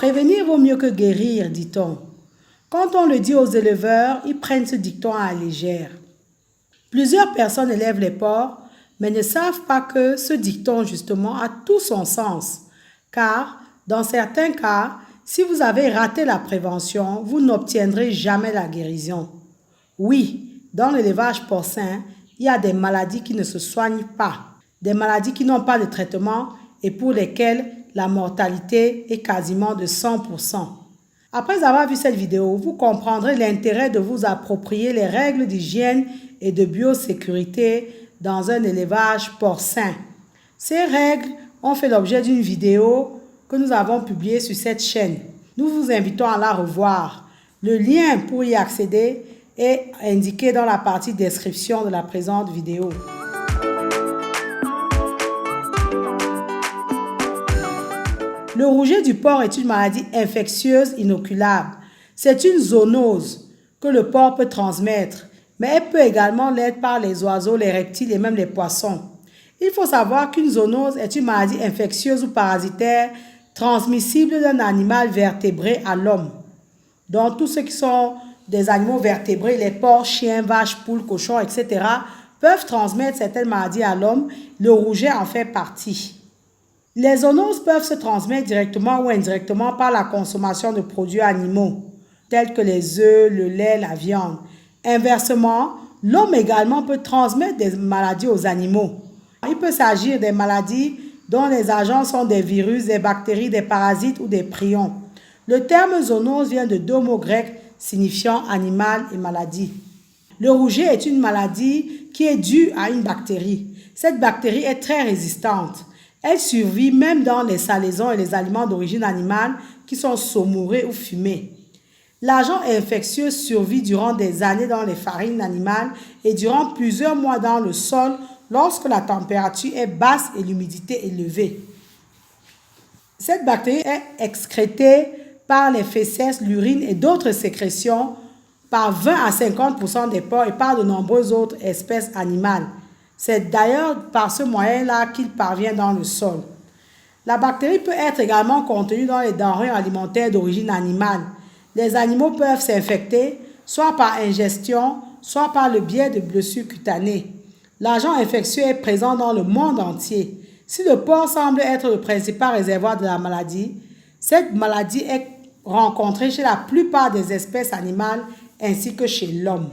Prévenir vaut mieux que guérir, dit-on. Quand on le dit aux éleveurs, ils prennent ce dicton à la légère. Plusieurs personnes élèvent les porcs, mais ne savent pas que ce dicton, justement, a tout son sens. Car, dans certains cas, si vous avez raté la prévention, vous n'obtiendrez jamais la guérison. Oui, dans l'élevage porcin, il y a des maladies qui ne se soignent pas, des maladies qui n'ont pas de traitement et pour lesquelles la mortalité est quasiment de 100%. Après avoir vu cette vidéo, vous comprendrez l'intérêt de vous approprier les règles d'hygiène et de biosécurité dans un élevage porcin. Ces règles ont fait l'objet d'une vidéo que nous avons publiée sur cette chaîne. Nous vous invitons à la revoir. Le lien pour y accéder est indiqué dans la partie description de la présente vidéo. Le rouget du porc est une maladie infectieuse inoculable. C'est une zoonose que le porc peut transmettre, mais elle peut également l'être par les oiseaux, les reptiles et même les poissons. Il faut savoir qu'une zoonose est une maladie infectieuse ou parasitaire transmissible d'un animal vertébré à l'homme. Donc, tous ceux qui sont des animaux vertébrés, les porcs, chiens, vaches, poules, cochons, etc., peuvent transmettre certaines maladies à l'homme. Le rouget en fait partie. Les zoonoses peuvent se transmettre directement ou indirectement par la consommation de produits animaux, tels que les œufs, le lait, la viande. Inversement, l'homme également peut transmettre des maladies aux animaux. Il peut s'agir des maladies dont les agents sont des virus, des bactéries, des parasites ou des prions. Le terme zoonose vient de deux mots grecs signifiant animal et maladie. Le rouget est une maladie qui est due à une bactérie. Cette bactérie est très résistante. Elle survit même dans les salaisons et les aliments d'origine animale qui sont saumurés ou fumés. L'agent infectieux survit durant des années dans les farines animales et durant plusieurs mois dans le sol lorsque la température est basse et l'humidité élevée. Cette bactérie est excrétée par les fécès, l'urine et d'autres sécrétions par 20 à 50% des porcs et par de nombreuses autres espèces animales. C'est d'ailleurs par ce moyen-là qu'il parvient dans le sol. La bactérie peut être également contenue dans les denrées alimentaires d'origine animale. Les animaux peuvent s'infecter soit par ingestion, soit par le biais de blessures cutanées. L'agent infectieux est présent dans le monde entier. Si le porc semble être le principal réservoir de la maladie, cette maladie est rencontrée chez la plupart des espèces animales ainsi que chez l'homme.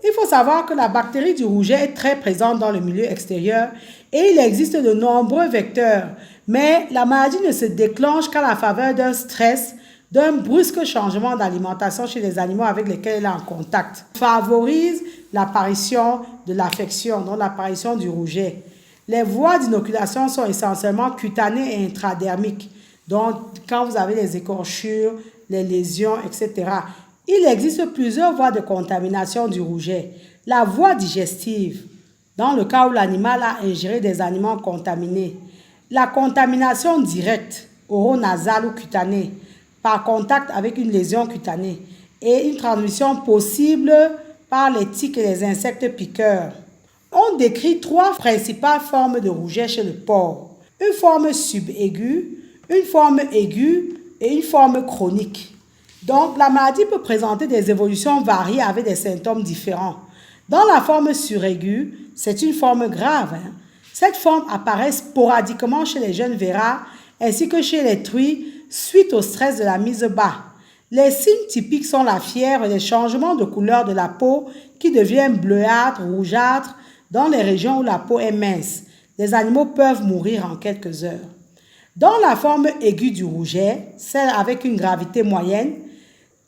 Il faut savoir que la bactérie du rouget est très présente dans le milieu extérieur et il existe de nombreux vecteurs, mais la maladie ne se déclenche qu'à la faveur d'un stress, d'un brusque changement d'alimentation chez les animaux avec lesquels elle est en contact. Favorise l'apparition de l'affection, donc l'apparition du rouget. Les voies d'inoculation sont essentiellement cutanées et intradermiques. Donc, quand vous avez les écorchures, les lésions, etc. Il existe plusieurs voies de contamination du rouget. La voie digestive, dans le cas où l'animal a ingéré des aliments contaminés. La contamination directe, oronasale ou cutanée, par contact avec une lésion cutanée. Et une transmission possible par les tiques et les insectes piqueurs. On décrit trois principales formes de rouget chez le porc. Une forme subaiguë, une forme aiguë et une forme chronique. Donc, la maladie peut présenter des évolutions variées avec des symptômes différents. Dans la forme suraiguë, c'est une forme grave. Cette forme apparaît sporadiquement chez les jeunes verras ainsi que chez les truies suite au stress de la mise bas. Les signes typiques sont la fièvre et les changements de couleur de la peau qui deviennent bleuâtre, rougeâtre dans les régions où la peau est mince. Les animaux peuvent mourir en quelques heures. Dans la forme aiguë du rouget, celle avec une gravité moyenne,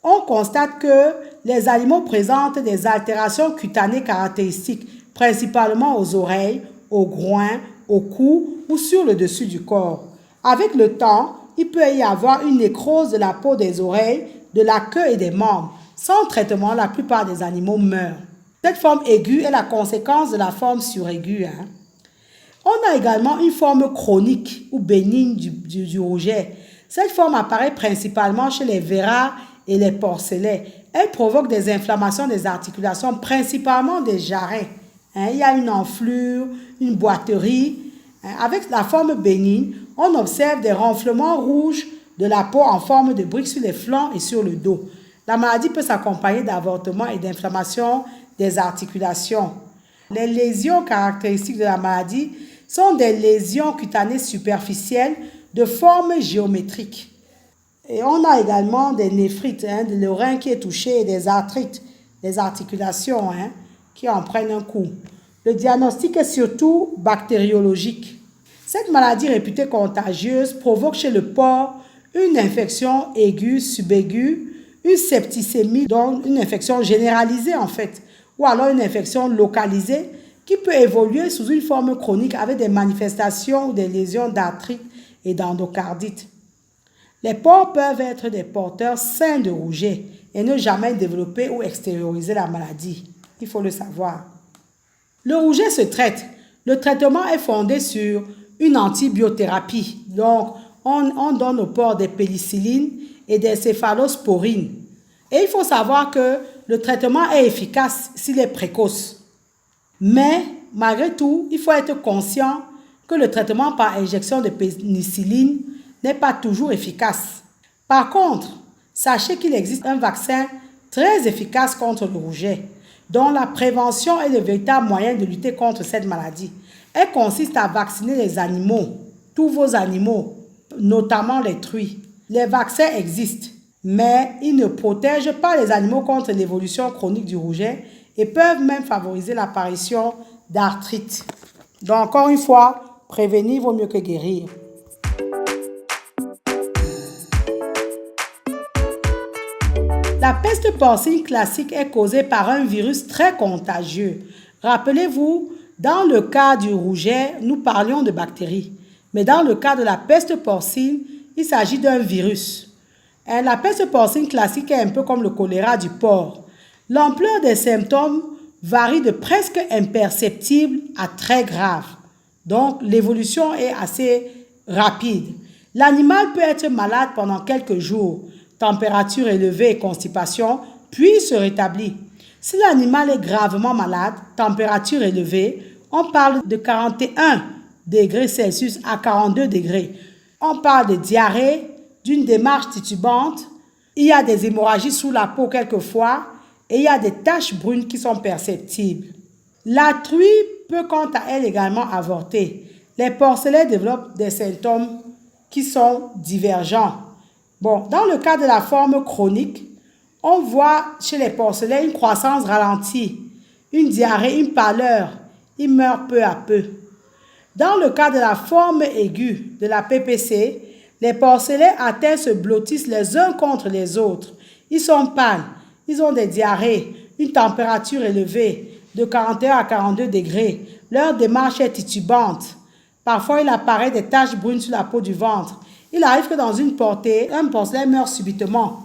on constate que les animaux présentent des altérations cutanées caractéristiques, principalement aux oreilles, au groin, au cou ou sur le dessus du corps. Avec le temps, il peut y avoir une nécrose de la peau des oreilles, de la queue et des membres. Sans traitement, la plupart des animaux meurent. Cette forme aiguë est la conséquence de la forme suraiguë. On a également une forme chronique ou bénigne du rouget. Cette forme apparaît principalement chez les verras et les porcelets. Elle provoque des inflammations des articulations, principalement des jarrets. Il y a une enflure, une boiterie Avec la forme bénigne, on observe des renflements rouges de la peau en forme de briques sur les flancs et sur le dos. La maladie peut s'accompagner d'avortements et d'inflammation des articulations. Les lésions caractéristiques de la maladie sont des lésions cutanées superficielles de forme géométrique. Et on a également des néphrites, le rein qui est touché, et des arthrites, des articulations qui en prennent un coup. Le diagnostic est surtout bactériologique. Cette maladie réputée contagieuse provoque chez le porc une infection aiguë, subaiguë, une septicémie, donc une infection généralisée en fait, ou alors une infection localisée qui peut évoluer sous une forme chronique avec des manifestations ou des lésions d'arthrite et d'endocardite. Les porcs peuvent être des porteurs sains de rouget et ne jamais développer ou extérioriser la maladie. Il faut le savoir. Le rouget se traite. Le traitement est fondé sur une antibiothérapie. Donc, on donne aux porcs des pénicillines et des céphalosporines. Et il faut savoir que le traitement est efficace s'il est précoce. Mais, malgré tout, il faut être conscient que le traitement par injection de pénicilline n'est pas toujours efficace. Par contre, sachez qu'il existe un vaccin très efficace contre le rouget, dont la prévention est le véritable moyen de lutter contre cette maladie. Elle consiste à vacciner les animaux, tous vos animaux, notamment les truies. Les vaccins existent, mais ils ne protègent pas les animaux contre l'évolution chronique du rouget et peuvent même favoriser l'apparition d'arthrite. Donc, encore une fois, prévenir vaut mieux que guérir. La peste porcine classique est causée par un virus très contagieux. Rappelez-vous, dans le cas du rouget, nous parlions de bactéries. Mais dans le cas de la peste porcine, il s'agit d'un virus. La peste porcine classique est un peu comme le choléra du porc. L'ampleur des symptômes varie de presque imperceptible à très grave. Donc, l'évolution est assez rapide. L'animal peut être malade pendant quelques jours, température élevée et constipation, puis se rétablit. Si l'animal est gravement malade, température élevée, on parle de 41 degrés Celsius à 42 degrés. On parle de diarrhée, d'une démarche titubante, il y a des hémorragies sous la peau quelquefois et il y a des taches brunes qui sont perceptibles. La truie peut quant à elle également avorter. Les porcelets développent des symptômes qui sont divergents. Bon, dans le cas de la forme chronique, on voit chez les porcelets une croissance ralentie, une diarrhée, une pâleur. Ils meurent peu à peu. Dans le cas de la forme aiguë de la PPC, les porcelets atteints se blottissent les uns contre les autres. Ils sont pâles, ils ont des diarrhées, une température élevée de 41 à 42 degrés. Leur démarche est titubante. Parfois, il apparaît des taches brunes sur la peau du ventre. Il arrive que dans une portée, un porcelet meurt subitement,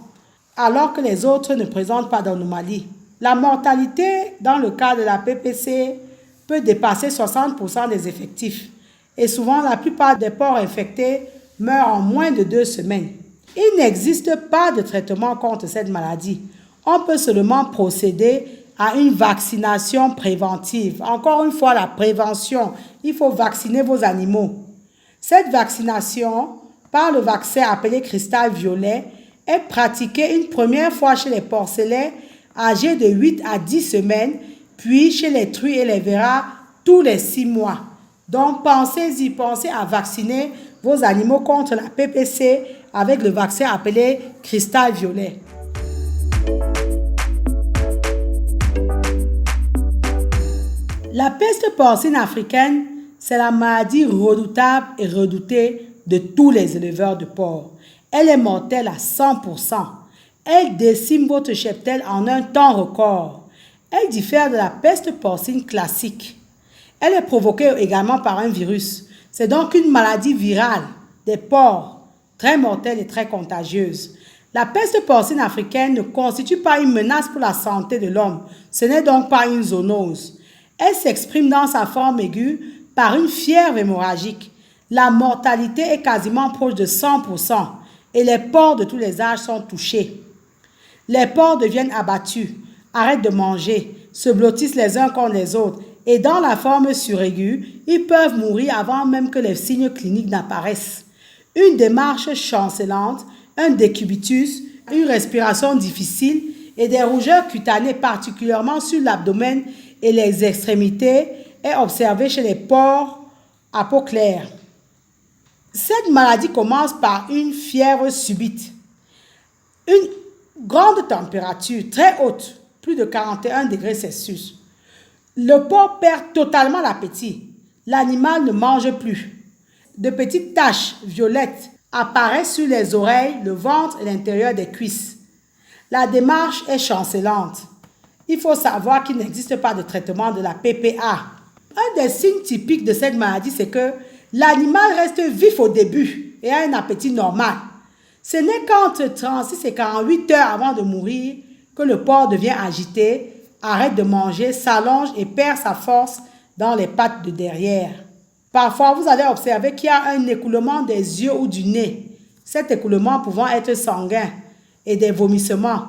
alors que les autres ne présentent pas d'anomalie. La mortalité dans le cas de la PPC peut dépasser 60% des effectifs. Et souvent, la plupart des porcs infectés meurent en moins de 2 semaines. Il n'existe pas de traitement contre cette maladie. On peut seulement procéder à une vaccination préventive. Encore une fois, la prévention. Il faut vacciner vos animaux. Cette vaccination, par le vaccin appelé cristal violet, est pratiquée une première fois chez les porcelets âgés de 8 à 10 semaines, puis chez les truies et les veras tous les 6 mois. Donc, pensez-y, pensez à vacciner vos animaux contre la PPC avec le vaccin appelé cristal violet. La peste porcine africaine, c'est la maladie redoutable et redoutée de tous les éleveurs de porcs. Elle est mortelle à 100%. Elle décime votre cheptel en un temps record. Elle diffère de la peste porcine classique. Elle est provoquée également par un virus. C'est donc une maladie virale des porcs, très mortelle et très contagieuse. La peste porcine africaine ne constitue pas une menace pour la santé de l'homme. Ce n'est donc pas une zoonose. Elle s'exprime dans sa forme aiguë par une fièvre hémorragique. La mortalité est quasiment proche de 100% et les porcs de tous les âges sont touchés. Les porcs deviennent abattus, arrêtent de manger, se blottissent les uns contre les autres et dans la forme suraiguë, ils peuvent mourir avant même que les signes cliniques n'apparaissent. Une démarche chancelante, un décubitus, une respiration difficile et des rougeurs cutanées particulièrement sur l'abdomen et les extrémités est observée chez les porcs à peau claire. Cette maladie commence par une fièvre subite, une grande température très haute, plus de 41 degrés Celsius. Le porc perd totalement l'appétit. L'animal ne mange plus. De petites taches violettes apparaissent sur les oreilles, le ventre et l'intérieur des cuisses. La démarche est chancelante. Il faut savoir qu'il n'existe pas de traitement de la PPA. Un des signes typiques de cette maladie, c'est que l'animal reste vif au début et a un appétit normal. Ce n'est qu'entre 36 et 48 heures avant de mourir que le porc devient agité, arrête de manger, s'allonge et perd sa force dans les pattes de derrière. Parfois, vous allez observer qu'il y a un écoulement des yeux ou du nez. Cet écoulement pouvant être sanguin et des vomissements.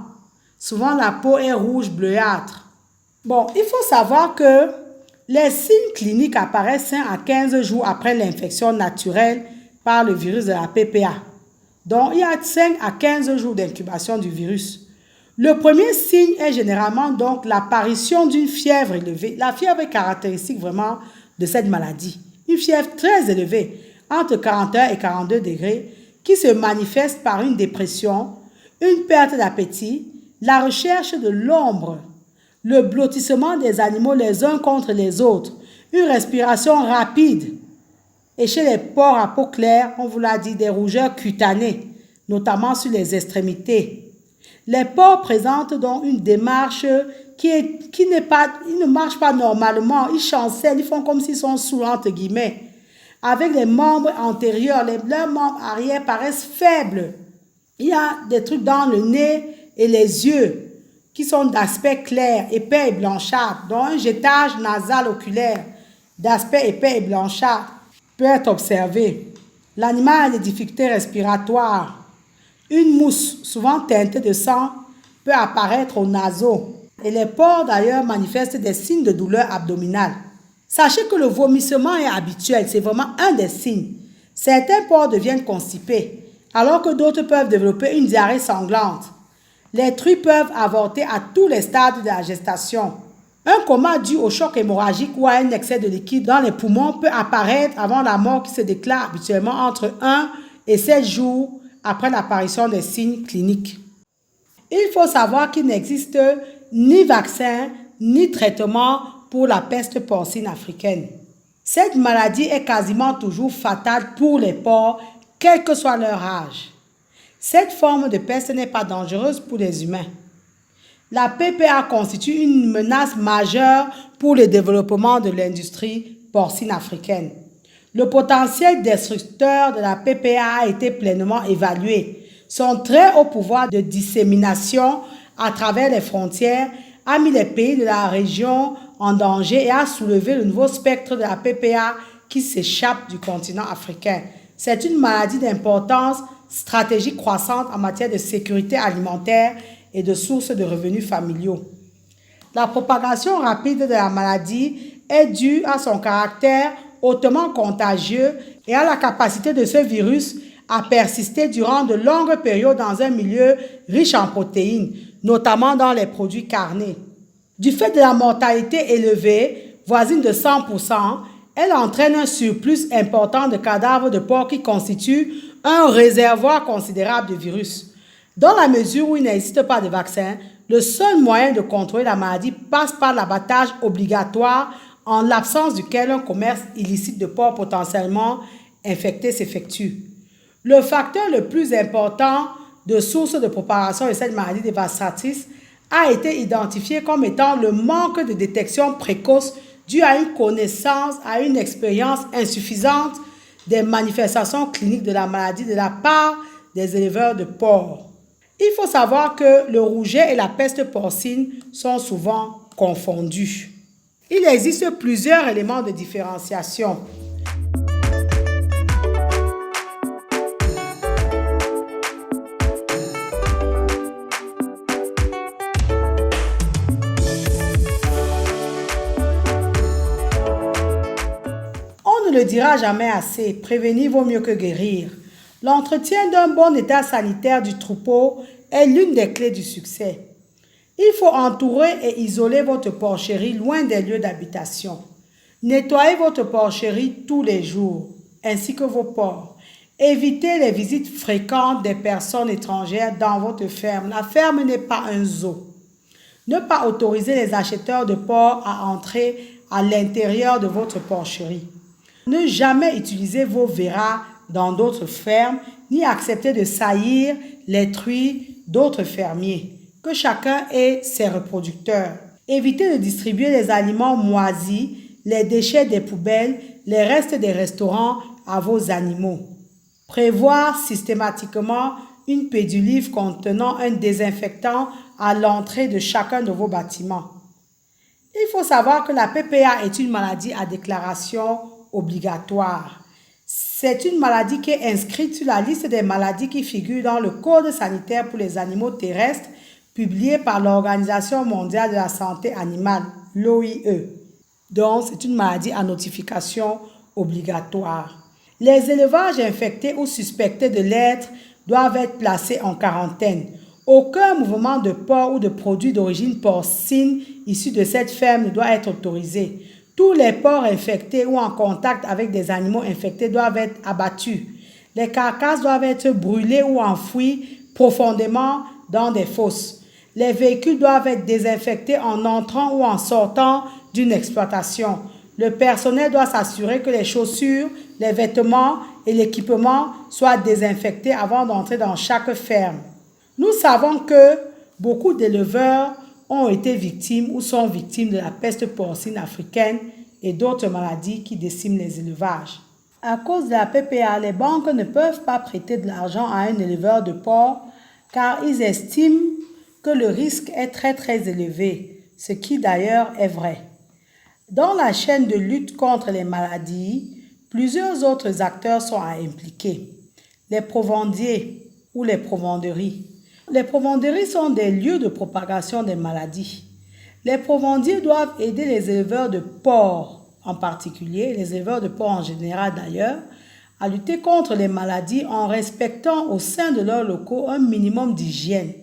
Souvent, la peau est rouge bleuâtre. Bon, il faut savoir que les signes cliniques apparaissent 5 à 15 jours après l'infection naturelle par le virus de la PPA. Donc, il y a 5 à 15 jours d'incubation du virus. Le premier signe est généralement donc l'apparition d'une fièvre élevée. La fièvre est caractéristique vraiment de cette maladie. Une fièvre très élevée, entre 41 et 42 degrés, qui se manifeste par une dépression, une perte d'appétit, la recherche de l'ombre, le blottissement des animaux les uns contre les autres, une respiration rapide. Et chez les porcs à peau claire, on vous l'a dit, des rougeurs cutanées, notamment sur les extrémités. Les porcs présentent donc une démarche qui ne marche pas normalement. Ils chancellent, ils font comme s'ils sont sourds, entre guillemets. Avec les membres antérieurs, leurs membres arrière paraissent faibles. Il y a des trucs dans le nez et les yeux qui sont d'aspect clair, épais et blanchâtre, dont un jetage nasal oculaire d'aspect épais et blanchâtre peut être observé. L'animal a des difficultés respiratoires. Une mousse, souvent teintée de sang, peut apparaître aux naseaux. Et les porcs d'ailleurs manifestent des signes de douleur abdominale. Sachez que le vomissement est habituel, c'est vraiment un des signes. Certains porcs deviennent constipés, alors que d'autres peuvent développer une diarrhée sanglante. Les truies peuvent avorter à tous les stades de la gestation. Un coma dû au choc hémorragique ou à un excès de liquide dans les poumons peut apparaître avant la mort qui se déclare habituellement entre 1 et 7 jours après l'apparition des signes cliniques. Il faut savoir qu'il n'existe ni vaccin ni traitement pour la peste porcine africaine. Cette maladie est quasiment toujours fatale pour les porcs, quel que soit leur âge. Cette forme de peste n'est pas dangereuse pour les humains. La PPA constitue une menace majeure pour le développement de l'industrie porcine africaine. Le potentiel destructeur de la PPA a été pleinement évalué. Son très haut pouvoir de dissémination à travers les frontières a mis les pays de la région en danger et a soulevé le nouveau spectre de la PPA qui s'échappe du continent africain. C'est une maladie d'importance stratégique croissante en matière de sécurité alimentaire et de sources de revenus familiaux. La propagation rapide de la maladie est due à son caractère hautement contagieux et à la capacité de ce virus à persister durant de longues périodes dans un milieu riche en protéines, notamment dans les produits carnés. Du fait de la mortalité élevée, voisine de 100%, elle entraîne un surplus important de cadavres de porc qui constitue un réservoir considérable de virus. Dans la mesure où il n'existe pas de vaccin, le seul moyen de contrôler la maladie passe par l'abattage obligatoire en l'absence duquel un commerce illicite de porcs potentiellement infectés s'effectue. Le facteur le plus important de source de propagation de cette maladie dévastatrice a été identifié comme étant le manque de détection précoce dû à une connaissance, à une expérience insuffisante des manifestations cliniques de la maladie de la part des éleveurs de porcs. Il faut savoir que le rouget et la peste porcine sont souvent confondus. Il existe plusieurs éléments de différenciation. le dira jamais assez, prévenir vaut mieux que guérir. L'entretien d'un bon état sanitaire du troupeau est l'une des clés du succès. Il faut entourer et isoler votre porcherie loin des lieux d'habitation. Nettoyez votre porcherie tous les jours, ainsi que vos porcs. Évitez les visites fréquentes des personnes étrangères dans votre ferme. La ferme n'est pas un zoo. Ne pas autoriser les acheteurs de porcs à entrer à l'intérieur de votre porcherie. Ne jamais utiliser vos verras dans d'autres fermes, ni accepter de saillir les truies d'autres fermiers. Que chacun ait ses reproducteurs. Évitez de distribuer les aliments moisis, les déchets des poubelles, les restes des restaurants à vos animaux. Prévoir systématiquement une pédiluve contenant un désinfectant à l'entrée de chacun de vos bâtiments. Il faut savoir que la PPA est une maladie à déclaration obligatoire. C'est une maladie qui est inscrite sur la liste des maladies qui figurent dans le Code sanitaire pour les animaux terrestres publié par l'Organisation mondiale de la santé animale, l'OIE. Donc, c'est une maladie à notification obligatoire. Les élevages infectés ou suspectés de l'être doivent être placés en quarantaine. Aucun mouvement de porc ou de produits d'origine porcine issus de cette ferme ne doit être autorisé. Tous les porcs infectés ou en contact avec des animaux infectés doivent être abattus. Les carcasses doivent être brûlées ou enfouies profondément dans des fosses. Les véhicules doivent être désinfectés en entrant ou en sortant d'une exploitation. Le personnel doit s'assurer que les chaussures, les vêtements et l'équipement soient désinfectés avant d'entrer dans chaque ferme. Nous savons que beaucoup d'éleveurs ont été victimes ou sont victimes de la peste porcine africaine et d'autres maladies qui déciment les élevages. À cause de la PPA, les banques ne peuvent pas prêter de l'argent à un éleveur de porc car ils estiment que le risque est très élevé, ce qui d'ailleurs est vrai. Dans la chaîne de lutte contre les maladies, plusieurs autres acteurs sont à impliquer. Les provendiers ou les provenderies. Les provenderies sont des lieux de propagation des maladies. Les provendiers doivent aider les éleveurs de porcs en particulier, les éleveurs de porcs en général d'ailleurs, à lutter contre les maladies en respectant au sein de leurs locaux un minimum d'hygiène.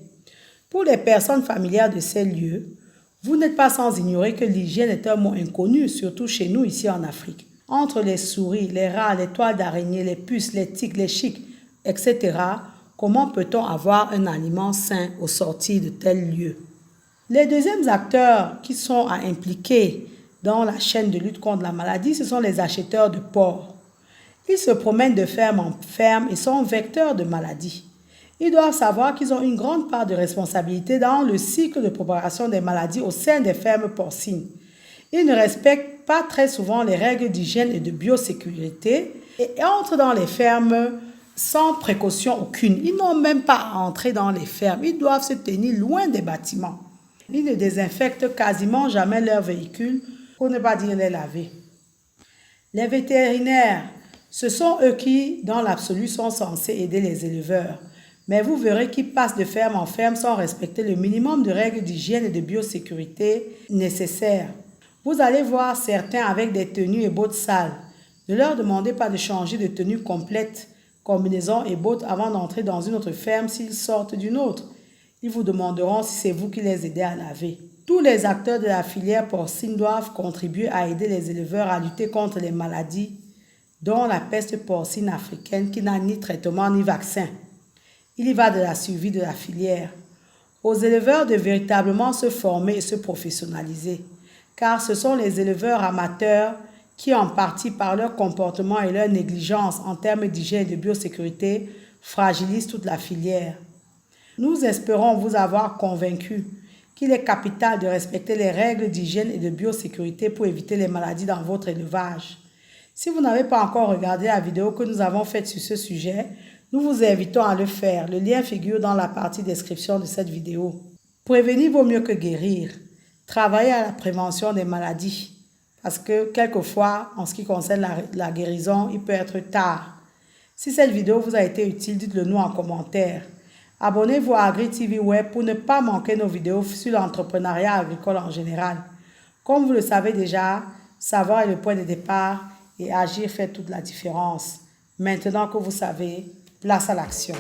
Pour les personnes familières de ces lieux, vous n'êtes pas sans ignorer que l'hygiène est un mot inconnu, surtout chez nous ici en Afrique. Entre les souris, les rats, les toiles d'araignée, les puces, les tiques, les chiques, etc., comment peut-on avoir un aliment sain au sortir de tels lieux? Les deuxièmes acteurs qui sont à impliquer dans la chaîne de lutte contre la maladie, ce sont les acheteurs de porcs. Ils se promènent de ferme en ferme et sont vecteurs de maladies. Ils doivent savoir qu'ils ont une grande part de responsabilité dans le cycle de propagation des maladies au sein des fermes porcines. Ils ne respectent pas très souvent les règles d'hygiène et de biosécurité et entrent dans les fermes sans précaution aucune. Ils n'ont même pas à entrer dans les fermes. Ils doivent se tenir loin des bâtiments. Ils ne désinfectent quasiment jamais leurs véhicules, pour ne pas dire les laver. Les vétérinaires, ce sont eux qui, dans l'absolu, sont censés aider les éleveurs. Mais vous verrez qu'ils passent de ferme en ferme sans respecter le minimum de règles d'hygiène et de biosécurité nécessaires. Vous allez voir certains avec des tenues et bottes sales. Ne leur demandez pas de changer de tenue complète, combinaison et bottes avant d'entrer dans une autre ferme s'ils sortent d'une autre. Ils vous demanderont si c'est vous qui les aidez à laver. Tous les acteurs de la filière porcine doivent contribuer à aider les éleveurs à lutter contre les maladies, dont la peste porcine africaine qui n'a ni traitement ni vaccin. Il y va de la survie de la filière. Aux éleveurs de véritablement se former et se professionnaliser, car ce sont les éleveurs amateurs qui, en partie par leur comportement et leur négligence en termes d'hygiène et de biosécurité, fragilisent toute la filière. Nous espérons vous avoir convaincu qu'il est capital de respecter les règles d'hygiène et de biosécurité pour éviter les maladies dans votre élevage. Si vous n'avez pas encore regardé la vidéo que nous avons faite sur ce sujet, nous vous invitons à le faire. Le lien figure dans la partie description de cette vidéo. Prévenir vaut mieux que guérir. Travaillez à la prévention des maladies. Parce que quelquefois, en ce qui concerne la guérison, il peut être tard. Si cette vidéo vous a été utile, dites-le nous en commentaire. Abonnez-vous à Agri TV Web pour ne pas manquer nos vidéos sur l'entrepreneuriat agricole en général. Comme vous le savez déjà, savoir est le point de départ et agir fait toute la différence. Maintenant que vous savez, place à l'action.